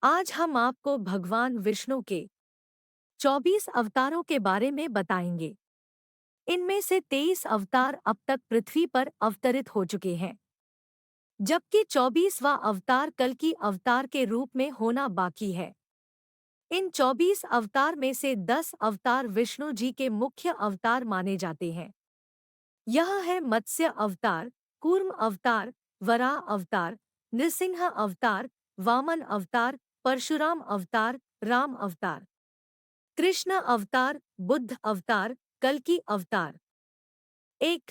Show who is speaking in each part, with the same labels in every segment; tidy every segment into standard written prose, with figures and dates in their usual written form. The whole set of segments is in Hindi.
Speaker 1: आज हम आपको भगवान विष्णु के 24 अवतारों के बारे में बताएंगे। इनमें से 23 अवतार अब तक पृथ्वी पर अवतरित हो चुके हैं, जबकि 24वां अवतार कल्कि अवतार के रूप में होना बाकी है। इन 24 अवतार में से 10 अवतार विष्णु जी के मुख्य अवतार माने जाते हैं। यह है मत्स्य अवतार, कूर्म अवतार, वराह अवतार, नृसिंह अवतार, वामन अवतार, परशुराम अवतार, राम अवतार, कृष्ण अवतार, बुद्ध अवतार, कल्कि अवतार। एक,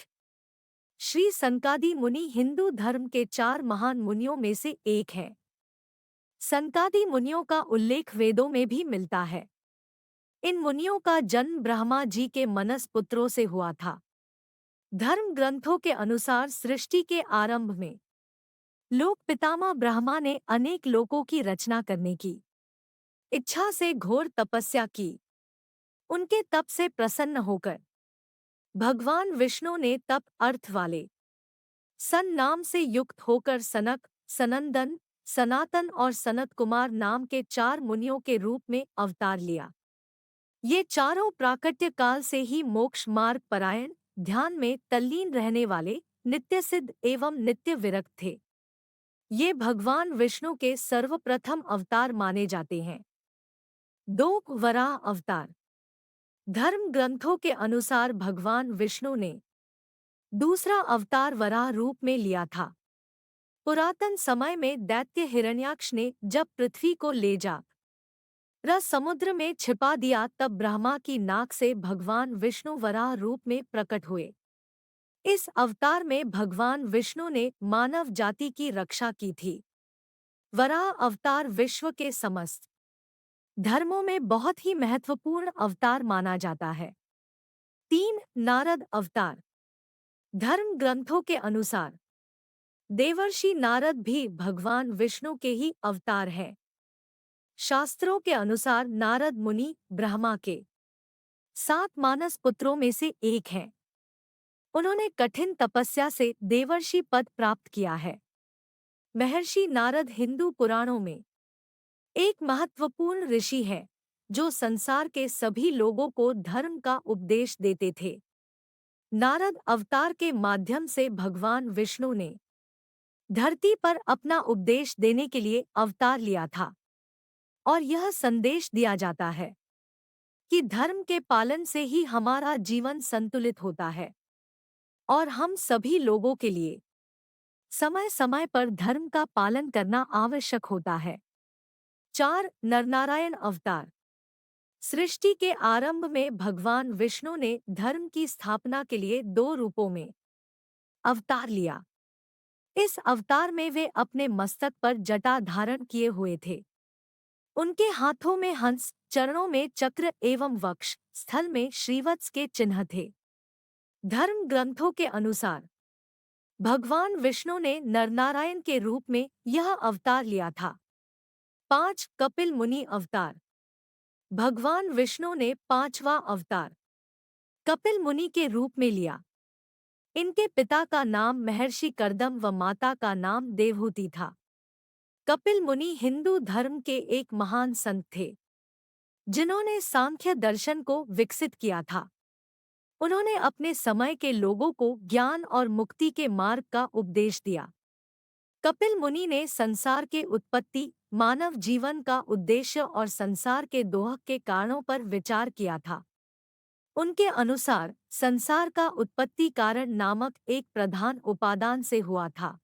Speaker 1: श्री सनकादि मुनि हिंदू धर्म के 4 महान मुनियों में से एक है। सनकादि मुनियों का उल्लेख वेदों में भी मिलता है। इन मुनियों का जन्म ब्रह्मा जी के मनस पुत्रों से हुआ था। धर्म ग्रंथों के अनुसार सृष्टि के आरंभ में लोक पितामह ब्रह्मा ने अनेक लोकों की रचना करने की इच्छा से घोर तपस्या की। उनके तप से प्रसन्न होकर भगवान विष्णु ने तप अर्थ वाले सन नाम से युक्त होकर सनक, सनंदन, सनातन और सनत कुमार नाम के 4 मुनियों के रूप में अवतार लिया। ये चारों प्राकट्य काल से ही मोक्ष मार्ग परायण, ध्यान में तल्लीन रहने वाले, नित्य सिद्ध एवं नित्य विरक्त थे। ये भगवान विष्णु के सर्वप्रथम अवतार माने जाते हैं। 2, वराह अवतार। धर्म ग्रंथों के अनुसार भगवान विष्णु ने दूसरा अवतार वराह रूप में लिया था। पुरातन समय में दैत्य हिरण्याक्ष ने जब पृथ्वी को ले जा समुद्र में छिपा दिया, तब ब्रह्मा की नाक से भगवान विष्णु वराह रूप में प्रकट हुए। इस अवतार में भगवान विष्णु ने मानव जाति की रक्षा की थी। वराह अवतार विश्व के समस्त धर्मों में बहुत ही महत्वपूर्ण अवतार माना जाता है। 3, नारद अवतार। धर्म ग्रंथों के अनुसार देवर्षि नारद भी भगवान विष्णु के ही अवतार हैं। शास्त्रों के अनुसार नारद मुनि ब्रह्मा के 7 मानस पुत्रों में से एक हैं। उन्होंने कठिन तपस्या से देवर्षि पद प्राप्त किया है। महर्षि नारद हिंदू पुराणों में एक महत्वपूर्ण ऋषि है, जो संसार के सभी लोगों को धर्म का उपदेश देते थे। नारद अवतार के माध्यम से भगवान विष्णु ने धरती पर अपना उपदेश देने के लिए अवतार लिया था, और यह संदेश दिया जाता है कि धर्म के पालन से ही हमारा जीवन संतुलित होता है और हम सभी लोगों के लिए समय समय पर धर्म का पालन करना आवश्यक होता है। 4, नरनारायण अवतार। सृष्टि के आरंभ में भगवान विष्णु ने धर्म की स्थापना के लिए 2 रूपों में अवतार लिया। इस अवतार में वे अपने मस्तक पर जटा धारण किए हुए थे। उनके हाथों में हंस, चरणों में चक्र एवं वक्ष स्थल में श्रीवत्स के चिन्ह थे। धर्म ग्रंथों के अनुसार भगवान विष्णु ने नरनारायण के रूप में यह अवतार लिया था। 5, कपिल मुनि अवतार। भगवान विष्णु ने 5वां अवतार कपिल मुनि के रूप में लिया। इनके पिता का नाम महर्षि कर्दम व माता का नाम देवहूति था। कपिल मुनि हिंदू धर्म के एक महान संत थे, जिन्होंने सांख्य दर्शन को विकसित किया था। उन्होंने अपने समय के लोगों को ज्ञान और मुक्ति के मार्ग का उपदेश दिया। कपिल मुनि ने संसार के उत्पत्ति, मानव जीवन का उद्देश्य और संसार के दोहक के कारणों पर विचार किया था। उनके अनुसार संसार का उत्पत्ति कारण नामक एक प्रधान उपादान से हुआ था,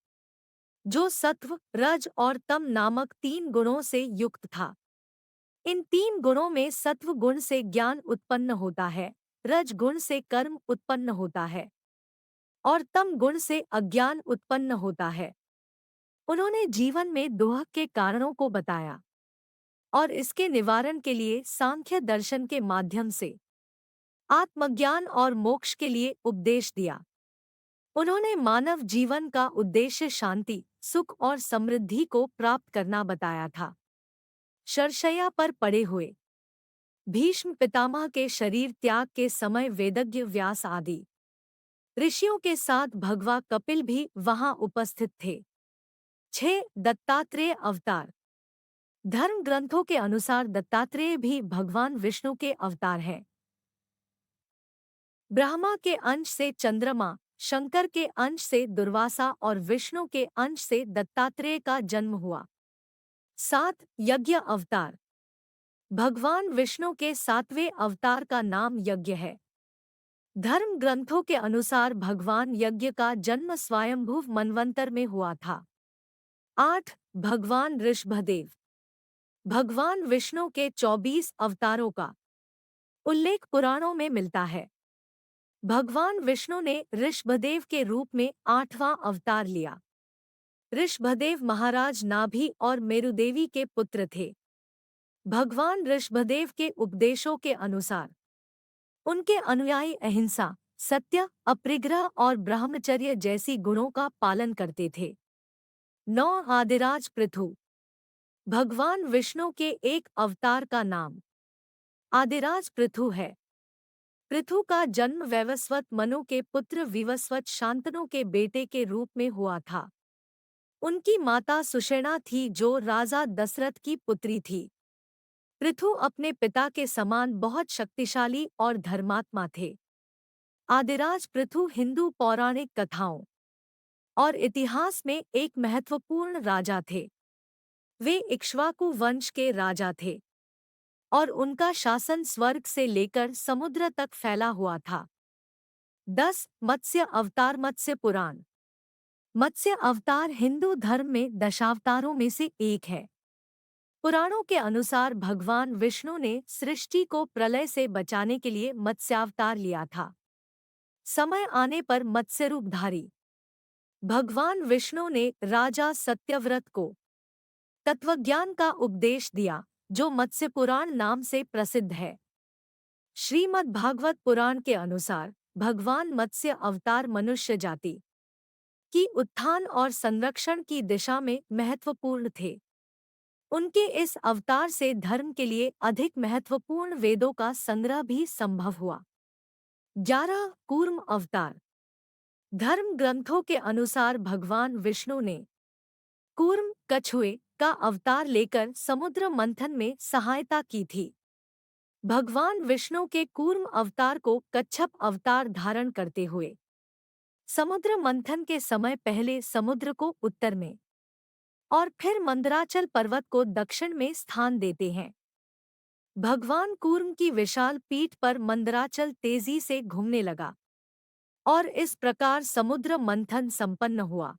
Speaker 1: जो सत्व, रज और तम नामक 3 गुणों से युक्त था। इन 3 गुणों में सत्व गुण से ज्ञान उत्पन्न होता है, रज गुण से कर्म उत्पन्न होता है और तम गुण से अज्ञान उत्पन्न होता है। उन्होंने जीवन में दोहक के कारणों को बताया और इसके निवारण के लिए सांख्य दर्शन के माध्यम से आत्मज्ञान और मोक्ष के लिए उपदेश दिया। उन्होंने मानव जीवन का उद्देश्य शांति, सुख और समृद्धि को प्राप्त करना बताया था। शरशय्या पर पड़े हुए भीष्म पितामह के शरीर त्याग के समय वेदज्ञ व्यास आदि ऋषियों के साथ भगवा कपिल भी वहां उपस्थित थे। 6, दत्तात्रेय अवतार। धर्म ग्रंथों के अनुसार दत्तात्रेय भी भगवान विष्णु के अवतार हैं। ब्रह्मा के अंश से चंद्रमा, शंकर के अंश से दुर्वासा और विष्णु के अंश से दत्तात्रेय का जन्म हुआ। 7 यज्ञ अवतार। भगवान विष्णु के 7वें अवतार का नाम यज्ञ है। धर्म ग्रंथों के अनुसार भगवान यज्ञ का जन्म स्वयंभुव मनवंतर में हुआ था। 8 भगवान ऋषभदेव। भगवान विष्णु के 24 अवतारों का उल्लेख पुराणों में मिलता है। भगवान विष्णु ने ऋषभदेव के रूप में 8वां अवतार लिया। ऋषभदेव महाराज नाभि और मेरुदेवी के पुत्र थे। भगवान ऋषभदेव के उपदेशों के अनुसार उनके अनुयायी अहिंसा, सत्य, अपरिग्रह और ब्रह्मचर्य जैसी गुणों का पालन करते थे। 9 आदिराज पृथु। भगवान विष्णु के एक अवतार का नाम आदिराज पृथु है। पृथु का जन्म वैवस्वत मनु के पुत्र विवस्वत शांतनु के बेटे के रूप में हुआ था। उनकी माता सुषेणा थी जो राजा दशरथ की पुत्री थी। पृथु अपने पिता के समान बहुत शक्तिशाली और धर्मात्मा थे। आदिराज पृथु हिंदू पौराणिक कथाओं और इतिहास में एक महत्वपूर्ण राजा थे। वे इक्ष्वाकु वंश के राजा थे और उनका शासन स्वर्ग से लेकर समुद्र तक फैला हुआ था। 10 मत्स्य अवतार। मत्स्य पुराण। मत्स्य अवतार हिंदू धर्म में दशावतारों में से एक है। पुराणों के अनुसार भगवान विष्णु ने सृष्टि को प्रलय से बचाने के लिए मत्स्यावतार लिया था। समय आने पर मत्स्य रूपधारी भगवान विष्णु ने राजा सत्यव्रत को तत्वज्ञान का उपदेश दिया, जो मत्स्य पुराण नाम से प्रसिद्ध है। श्रीमद् भागवत पुराण के अनुसार भगवान मत्स्य अवतार मनुष्य जाति की उत्थान और संरक्षण की दिशा में महत्वपूर्ण थे। उनके इस अवतार से धर्म के लिए अधिक महत्वपूर्ण वेदों का संग्रह भी संभव हुआ। 11 कूर्म अवतार। धर्म ग्रंथों के अनुसार भगवान विष्णु ने कूर्म कछुए का अवतार लेकर समुद्र मंथन में सहायता की थी। भगवान विष्णु के कूर्म अवतार को कच्छप अवतार धारण करते हुए समुद्र मंथन के समय पहले समुद्र को उत्तर में और फिर मंदराचल पर्वत को दक्षिण में स्थान देते हैं। भगवान कूर्म की विशाल पीठ पर मंदराचल तेजी से घूमने लगा और इस प्रकार समुद्र मंथन संपन्न हुआ।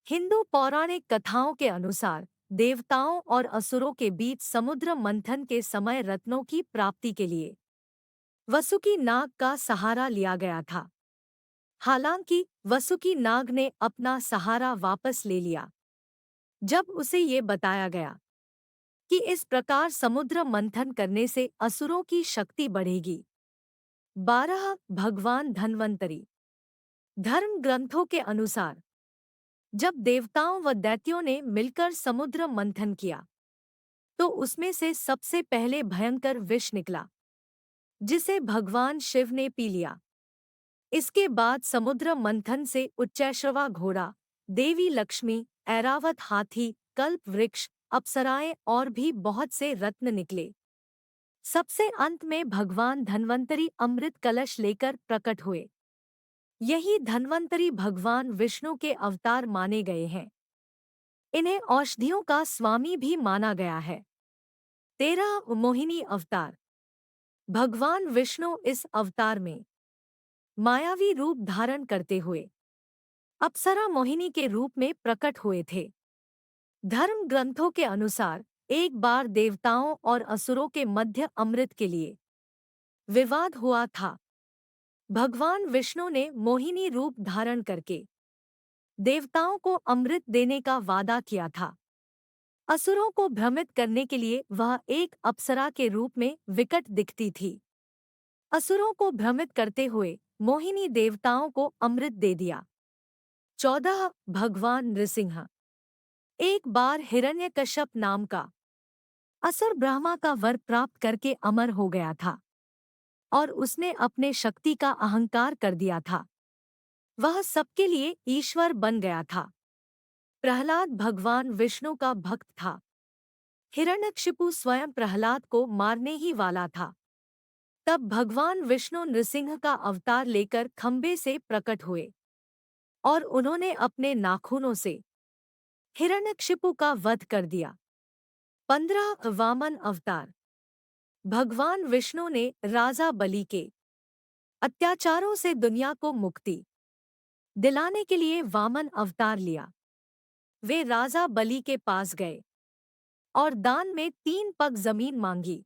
Speaker 1: हिंदू पौराणिक कथाओं के अनुसार देवताओं और असुरों के बीच समुद्र मंथन के समय रत्नों की प्राप्ति के लिए वसुकी नाग का सहारा लिया गया था। हालांकि वसुकी नाग ने अपना सहारा वापस ले लिया जब उसे ये बताया गया कि इस प्रकार समुद्र मंथन करने से असुरों की शक्ति बढ़ेगी। 12 भगवान धन्वंतरी। धर्म ग्रंथों के अनुसार जब देवताओं व दैत्यों ने मिलकर समुद्र मंथन किया तो उसमें से सबसे पहले भयंकर विष निकला, जिसे भगवान शिव ने पी लिया। इसके बाद समुद्र मंथन से उच्चैश्रवा घोड़ा, देवी लक्ष्मी, ऐरावत हाथी, कल्प वृक्ष, अप्सराएं और भी बहुत से रत्न निकले। सबसे अंत में भगवान धन्वंतरी अमृत कलश लेकर प्रकट हुए। यही धन्वंतरी भगवान विष्णु के अवतार माने गए हैं। इन्हें औषधियों का स्वामी भी माना गया है। 13 मोहिनी अवतार। भगवान विष्णु इस अवतार में मायावी रूप धारण करते हुए अप्सरा मोहिनी के रूप में प्रकट हुए थे। धर्म ग्रंथों के अनुसार एक बार देवताओं और असुरों के मध्य अमृत के लिए विवाद हुआ था। भगवान विष्णु ने मोहिनी रूप धारण करके देवताओं को अमृत देने का वादा किया था। असुरों को भ्रमित करने के लिए वह एक अप्सरा के रूप में विकट दिखती थी। असुरों को भ्रमित करते हुए मोहिनी देवताओं को अमृत दे दिया। 14 भगवान नृसिंह। एक बार हिरण्यकश्यप नाम का असुर ब्रह्मा का वर प्राप्त करके अमर हो गया था और उसने अपने शक्ति का अहंकार कर दिया था। वह सबके लिए ईश्वर बन गया था। प्रहलाद भगवान विष्णु का भक्त था। हिरण्यकशिपु स्वयं प्रहलाद को मारने ही वाला था। तब भगवान विष्णु नृसिंह का अवतार लेकर खंबे से प्रकट हुए और उन्होंने अपने नाखूनों से हिरण्यकशिपु का वध कर दिया। 15 वामन अवतार। भगवान विष्णु ने राजा बलि के अत्याचारों से दुनिया को मुक्ति दिलाने के लिए वामन अवतार लिया। वे राजा बलि के पास गए और दान में 3 पग जमीन मांगी।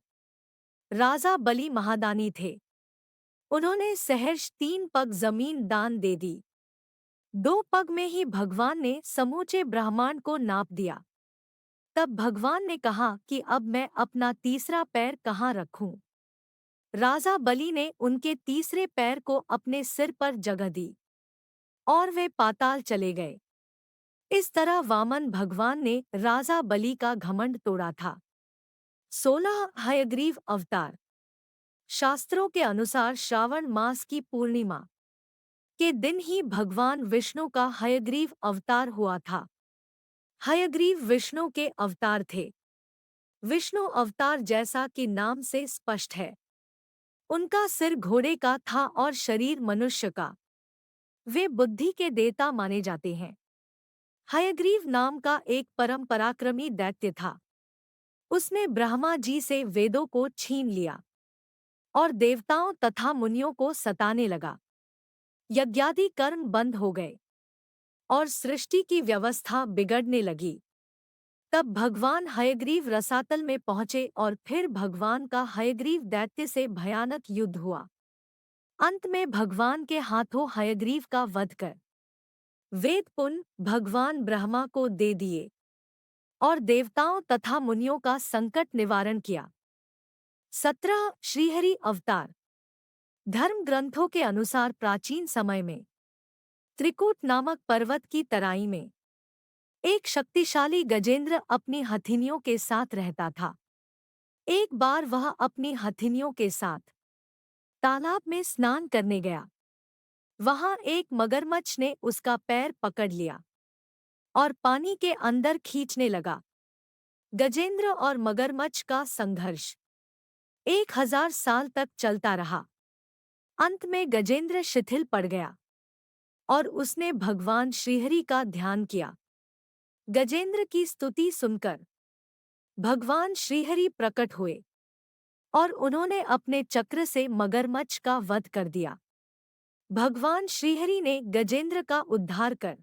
Speaker 1: राजा बलि महादानी थे। उन्होंने सहर्ष 3 पग जमीन दान दे दी। 2 पग में ही भगवान ने समूचे ब्रह्मांड को नाप दिया। तब भगवान ने कहा कि अब मैं अपना तीसरा पैर कहाँ रखूं? राजा बलि ने उनके तीसरे पैर को अपने सिर पर जगह दी और वे पाताल चले गए। इस तरह वामन भगवान ने राजा बलि का घमंड तोड़ा था। 16 हयग्रीव अवतार। शास्त्रों के अनुसार श्रावण मास की पूर्णिमा के दिन ही भगवान विष्णु का हयग्रीव अवतार हुआ था। हयग्रीव विष्णु के अवतार थे। विष्णु अवतार जैसा कि नाम से स्पष्ट है, उनका सिर घोड़े का था और शरीर मनुष्य का। वे बुद्धि के देवता माने जाते हैं। हयग्रीव नाम का एक परम पराक्रमी दैत्य था। उसने ब्रह्मा जी से वेदों को छीन लिया और देवताओं तथा मुनियों को सताने लगा। यज्ञादि कर्म बंद हो गए और सृष्टि की व्यवस्था बिगड़ने लगी। तब भगवान हयग्रीव रसातल में पहुंचे और फिर भगवान का हयग्रीव दैत्य से भयानक युद्ध हुआ। अंत में भगवान के हाथों हयग्रीव का वध कर वेद पुण्य भगवान ब्रह्मा को दे दिए और देवताओं तथा मुनियों का संकट निवारण किया। 17 श्रीहरि अवतार। धर्म ग्रंथों के अनुसार प्राचीन समय में त्रिकूट नामक पर्वत की तराई में एक शक्तिशाली गजेंद्र अपनी हथिनियों के साथ रहता था। एक बार वह अपनी हथिनियों के साथ तालाब में स्नान करने गया। वहां एक मगरमच्छ ने उसका पैर पकड़ लिया और पानी के अंदर खींचने लगा। गजेंद्र और मगरमच्छ का संघर्ष 1000 साल तक चलता रहा। अंत में गजेंद्र शिथिल पड़ गया और उसने भगवान श्रीहरि का ध्यान किया। गजेंद्र की स्तुति सुनकर भगवान श्रीहरि प्रकट हुए और उन्होंने अपने चक्र से मगरमच्छ का वध कर दिया। भगवान श्रीहरि ने गजेंद्र का उद्धार कर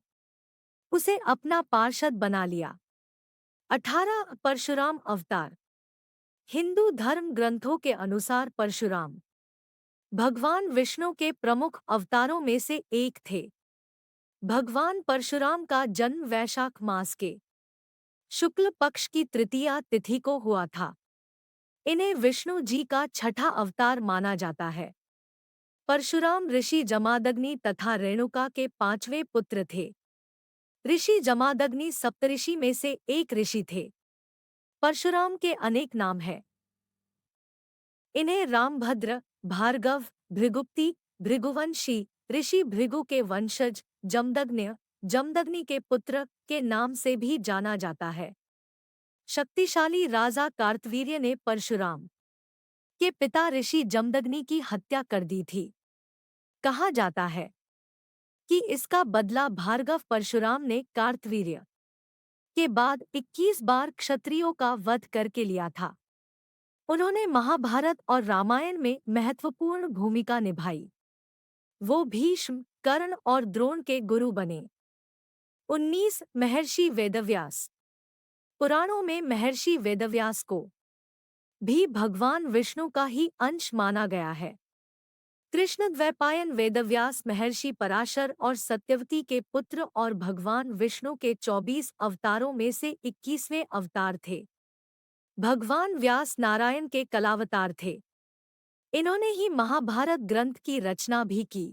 Speaker 1: उसे अपना पार्षद बना लिया। 18 परशुराम अवतार। हिंदू धर्म ग्रंथों के अनुसार परशुराम भगवान विष्णु के प्रमुख अवतारों में से एक थे। भगवान परशुराम का जन्म वैशाख मास के शुक्ल पक्ष की तृतीया तिथि को हुआ था। इन्हें विष्णु जी का छठा अवतार माना जाता है। परशुराम ऋषि जमादग्नि तथा रेणुका के 5वें पुत्र थे। ऋषि जमादग्नि सप्तऋषि में से एक ऋषि थे। परशुराम के अनेक नाम हैं। इन्हें रामभद्र, भार्गव, भृगुप्ति, भृगुवंशी, ऋषि भृगु के वंशज, जमदग्नि, जमदग्नि के पुत्र के नाम से भी जाना जाता है। शक्तिशाली राजा कार्तवीर्य ने परशुराम के पिता ऋषि जमदग्नि की हत्या कर दी थी। कहा जाता है कि इसका बदला भार्गव परशुराम ने कार्तवीर्य के बाद 21 बार क्षत्रियों का वध करके लिया था। उन्होंने महाभारत और रामायण में महत्वपूर्ण भूमिका निभाई। वो भीष्म, कर्ण और द्रोण के गुरु बने। 19 महर्षि वेदव्यास। पुराणों में महर्षि वेदव्यास को भी भगवान विष्णु का ही अंश माना गया है। कृष्णद्वैपायन वेदव्यास महर्षि पराशर और सत्यवती के पुत्र और भगवान विष्णु के 24 अवतारों में से 21वें अवतार थे। भगवान व्यास नारायण के कलावतार थे। इन्होंने ही महाभारत ग्रंथ की रचना भी की।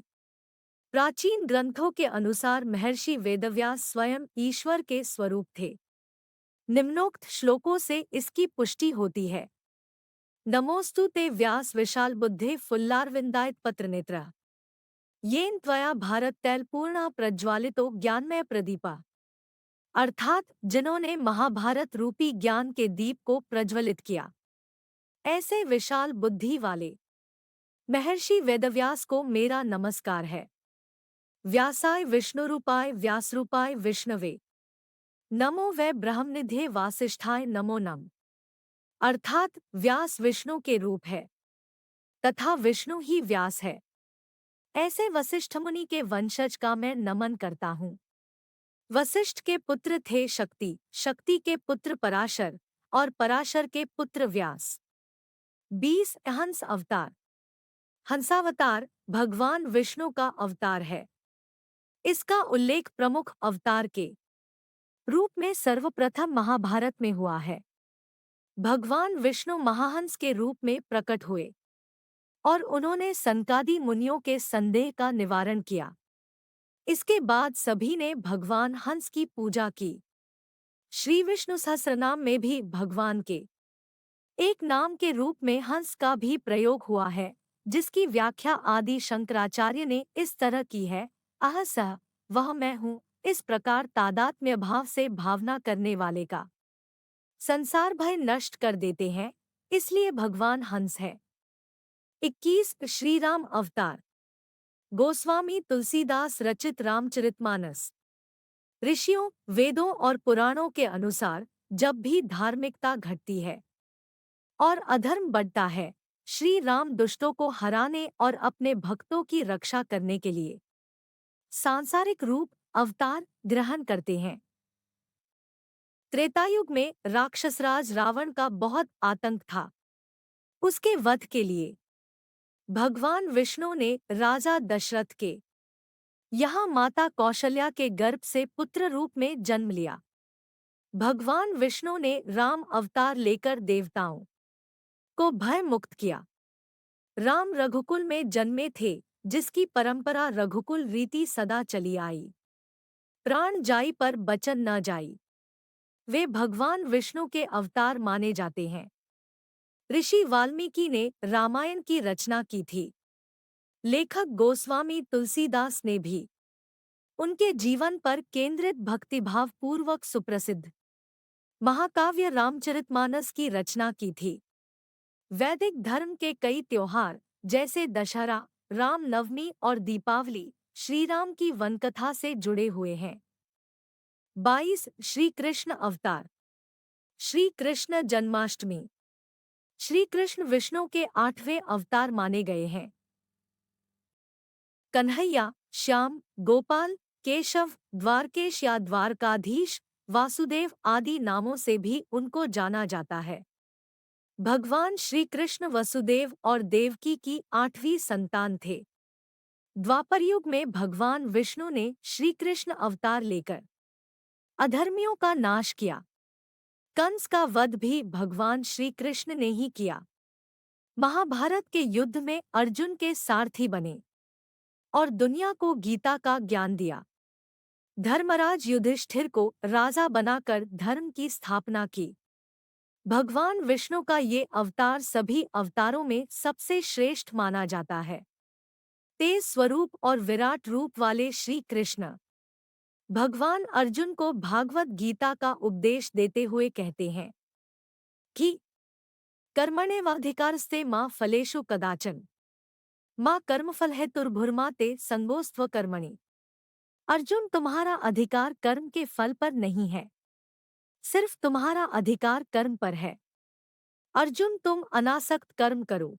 Speaker 1: प्राचीन ग्रंथों के अनुसार महर्षि वेदव्यास स्वयं ईश्वर के स्वरूप थे। निम्नोक्त श्लोकों से इसकी पुष्टि होती है। नमोस्तु ते व्यास विशाल बुद्धे फुल्लारविंदायत पत्रनेत्र येन त्वया भारत तैलपूर्णा प्रज्वालितो ज्ञानमय प्रदीपा। अर्थात जिन्होंने महाभारत रूपी ज्ञान के दीप को प्रज्वलित किया। ऐसे विशाल बुद्धि वाले महर्षि वेदव्यास को मेरा नमस्कार है। व्यासाय विष्णुरूपाय व्यासरूपाय विष्णवे नमो वै ब्रह्मनिधे वासिष्ठाय नमो नम। अर्थात व्यास विष्णु के रूप है तथा विष्णु ही व्यास है। ऐसे वशिष्ठ मुनि के वंशज का मैं नमन करता हूँ। वशिष्ठ के पुत्र थे शक्ति, शक्ति के पुत्र पराशर और पराशर के पुत्र व्यास। 20 हंस अवतार। हंसावतार भगवान विष्णु का अवतार है। इसका उल्लेख प्रमुख अवतार के रूप में सर्वप्रथम महाभारत में हुआ है। भगवान विष्णु महाहंस के रूप में प्रकट हुए और उन्होंने सनकादि मुनियों के संदेह का निवारण किया। इसके बाद सभी ने भगवान हंस की पूजा की। श्री विष्णु सहस्रनाम में भी भगवान के एक नाम के रूप में हंस का भी प्रयोग हुआ है, जिसकी व्याख्या आदि शंकराचार्य ने इस तरह की है, अह सह वह मैं हूँ। इस प्रकार तादात्म्य भाव से भावना करने वाले का संसार भय नष्ट कर देते हैं, इसलिए भगवान हंस है। 21 श्री राम अवतार। गोस्वामी तुलसीदास रचित रामचरितमानस। ऋषियों, वेदों और पुराणों के अनुसार जब भी धार्मिकता घटती है और अधर्म बढ़ता है, श्री राम दुष्टों को हराने और अपने भक्तों की रक्षा करने के लिए सांसारिक रूप अवतार ग्रहण करते हैं। त्रेतायुग में राक्षसराज रावण का बहुत आतंक था। उसके वध के लिए भगवान विष्णु ने राजा दशरथ के यहाँ माता कौशल्या के गर्भ से पुत्र रूप में जन्म लिया। भगवान विष्णु ने राम अवतार लेकर देवताओं को भय मुक्त किया। राम रघुकुल में जन्मे थे, जिसकी परंपरा रघुकुल रीति सदा चली आई। प्राण जाई पर बचन न जाई। वे भगवान विष्णु के अवतार माने जाते हैं। ऋषि वाल्मीकि ने रामायण की रचना की थी। लेखक गोस्वामी तुलसीदास ने भी उनके जीवन पर केंद्रित भक्तिभाव पूर्वक सुप्रसिद्ध महाकाव्य रामचरितमानस की रचना की थी। वैदिक धर्म के कई त्योहार जैसे दशहरा, राम नवमी और दीपावली श्री राम की वनकथा से जुड़े हुए हैं। 22 श्री कृष्ण अवतार। श्री कृष्ण जन्माष्टमी। श्री कृष्ण विष्णु के 8वें अवतार माने गए हैं। कन्हैया, श्याम, गोपाल, केशव, द्वारकेश या द्वारकाधीश, वासुदेव आदि नामों से भी उनको जाना जाता है। भगवान श्री कृष्ण वसुदेव और देवकी की 8वीं संतान थे। द्वापरयुग में भगवान विष्णु ने श्री कृष्ण अवतार लेकर अधर्मियों का नाश किया। कंस का वध भी भगवान श्री कृष्ण ने ही किया। महाभारत के युद्ध में अर्जुन के सारथी बने और दुनिया को गीता का ज्ञान दिया। धर्मराज युधिष्ठिर को राजा बनाकर धर्म की स्थापना की। भगवान विष्णु का ये अवतार सभी अवतारों में सबसे श्रेष्ठ माना जाता है। तेज स्वरूप और विराट रूप वाले श्री कृष्ण भगवान अर्जुन को भागवत गीता का उपदेश देते हुए कहते हैं कि कर्मण्येवाधिकारस्ते मा फलेषु कदाचन माँ कर्मफल है तुर्भुर्मा ते संगोस्त्व कर्मणि। अर्जुन, तुम्हारा अधिकार कर्म के फल पर नहीं है, सिर्फ तुम्हारा अधिकार कर्म पर है। अर्जुन, तुम अनासक्त कर्म करो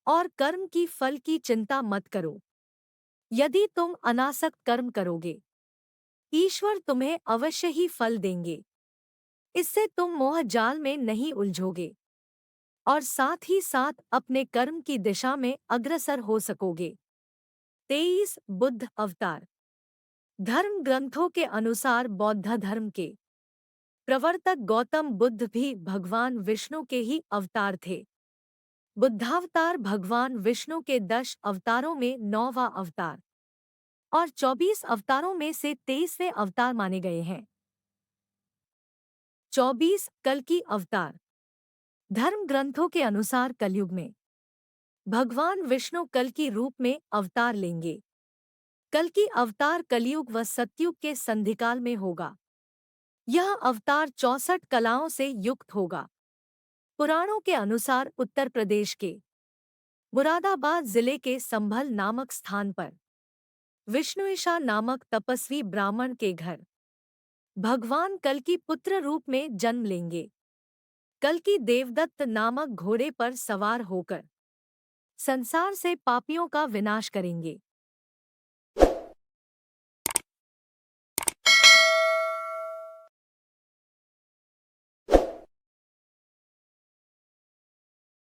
Speaker 1: और कर्म की फल की चिंता मत करो। यदि तुम अनासक्त कर्म करोगे, ईश्वर तुम्हें अवश्य ही फल देंगे। इससे तुम मोह जाल में नहीं उलझोगे और साथ ही साथ अपने कर्म की दिशा में अग्रसर हो सकोगे। 23 बुद्ध अवतार। धर्म ग्रंथों के अनुसार बौद्ध धर्म के प्रवर्तक गौतम बुद्ध भी भगवान विष्णु के ही अवतार थे। बुद्धावतार भगवान विष्णु के 10 अवतारों में 9वां अवतार और 24 अवतारों में से 23वें अवतार माने गए हैं। 24 कल्कि अवतार। धर्म ग्रंथों के अनुसार कलयुग में भगवान विष्णु कल्कि रूप में अवतार लेंगे। कल्कि अवतार कलयुग व सतयुग के संधिकाल में होगा। यह अवतार 64 कलाओं से युक्त होगा। पुराणों के अनुसार उत्तर प्रदेश के मुरादाबाद जिले के संभल नामक स्थान पर विष्णुईशा नामक तपस्वी ब्राह्मण के घर भगवान कल की पुत्र रूप में जन्म लेंगे। कल की देवदत्त नामक घोड़े पर सवार होकर संसार से पापियों का विनाश करेंगे।